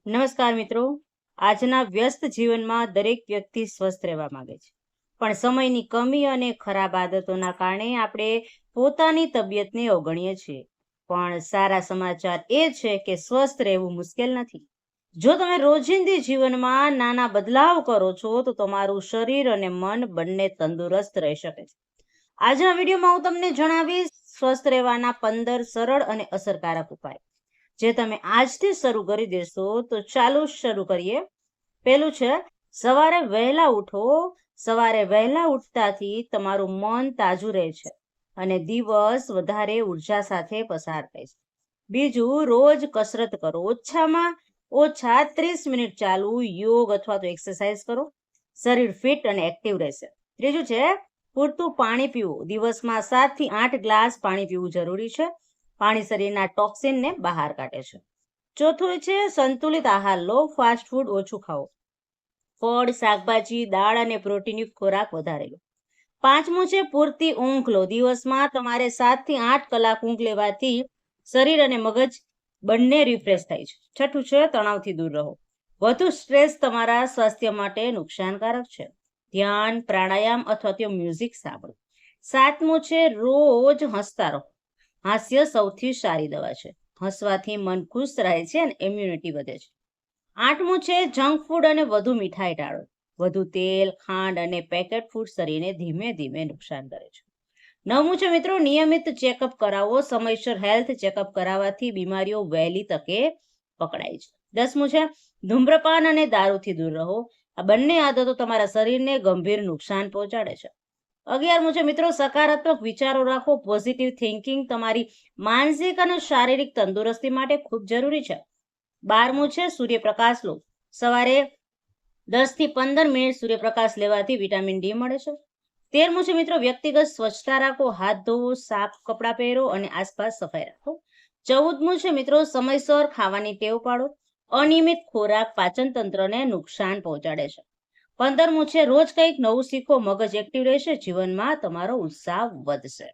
નમસ્કાર મિત્રો. આજના વ્યસ્ત જીવનમાં દરેક વ્યક્તિ સ્વસ્થ રહેવા માંગે છે, પણ સમયની કમી અને ખરાબ આદતોના કારણે આપણે પોતાની તબિયતને અવગણીએ છીએ. પણ સારા સમાચાર એ છે કે સ્વસ્થ રહેવું મુશ્કેલ નથી. જો તમે રોજિંદી જીવનમાં નાના બદલાવ કરો છો તો તમારું શરીર અને મન બંને તંદુરસ્ત રહી શકે છે. આજના વિડીયોમાં હું તમને જણાવીશ સ્વસ્થ રહેવાના 15 સરળ અને અસરકારક ઉપાય, જે તમે આજથી શરૂ કરી દેશો. તો ચાલો શરૂ કરીએ. પહેલું છે, સવારે વહેલા ઉઠો. સવારે વહેલા ઉઠતાથી તમારું મન તાજું રહે છે અને દિવસ વધારે ઉર્જા સાથે પસાર થાય છે. બીજું, રોજ કસરત કરો. ઓછામાં ઓછા 30 મિનિટ ચાલવું, યોગ અથવા તો એક્સરસાઇઝ કરો. શરીર ફિટ અને એક્ટિવ રહેશે. ત્રીજું છે, પૂરતું પાણી પીવું. દિવસમાં 7 થી 8 ગ્લાસ પાણી પીવું જરૂરી છે. પાણી શરીરના ટોક્સિનને બહાર કાઢે છે. ચોથું છે, સંતુલિત આહાર લો. ફાસ્ટ ફૂડ ઓછું ખાઓ. ફળ, શાકભાજી, દાળ અને પ્રોટીનયુક્ત ખોરાક વધારે લો. પાંચમું છે, પૂરતી ઊંઘ લો. દિવસમાં તમારે 7 થી 8 કલાક ઊંઘ લેવાથી શરીર અને મગજ બંને રિફ્રેશ થાય છે. છઠ્ઠું છે, તણાવથી દૂર રહો. વધુ સ્ટ્રેસ તમારા સ્વાસ્થ્ય માટે નુકસાનકારક છે. ધ્યાન, પ્રાણાયામ અથવા તો મ્યુઝિક સાંભળો. સાતમું છે, રોજ હસતા રહો. હાસ્ય સૌથી સારી દવા છે. હસવાથી મન ખુશ રહે છે અને ઇમ્યુનિટી વધે છે. આઠમું છે, જંક ફૂડ અને વધુ મીઠાઈ ટાળો. વધુ તેલ, ખાંડ અને પેકેટ ફૂડ શરીરને ધીમે ધીમે નુકસાન કરે છે. નવમું છે મિત્રો, નિયમિત ચેકઅપ કરાવો. સમયસર હેલ્થ ચેકઅપ કરાવવાથી બીમારીઓ વહેલી તકે પકડાય છે. દસમું છે, ધૂમ્રપાન અને દારૂથી દૂર રહો. આ બંને આદતો તમારા શરીરને ગંભીર નુકસાન પહોંચાડે છે. 11મું છે મિત્રો, સકારાત્મક વિચારો રાખો. પોઝિટિવ થિંકિંગ તમારી માનસિક અને શારીરિક તંદુરસ્તી માટે ખૂબ જરૂરી છે. 12મું છે, સૂર્યપ્રકાશ લો. સવારે 10 થી 15 મિનિટ સૂર્યપ્રકાશ લેવાથી વિટામિન ડી મળે છે. 13મું છે મિત્રો, વ્યક્તિગત સ્વચ્છતા રાખો. હાથ ધોવો, સાફ કપડાં પહેરો અને આસપાસ સફાઈ રાખો. 14મું છે મિત્રો, સમયસર ખાવાની ટેવ પાડો. અનિયમિત ખોરાક પાચન તંત્રને નુકસાન પહોંચાડે છે. 15મું છે, રોજ કંઈક નવું શીખો. મગજ એક્ટિવ રહેશે, જીવનમાં તમારો ઉત્સાહ વધશે.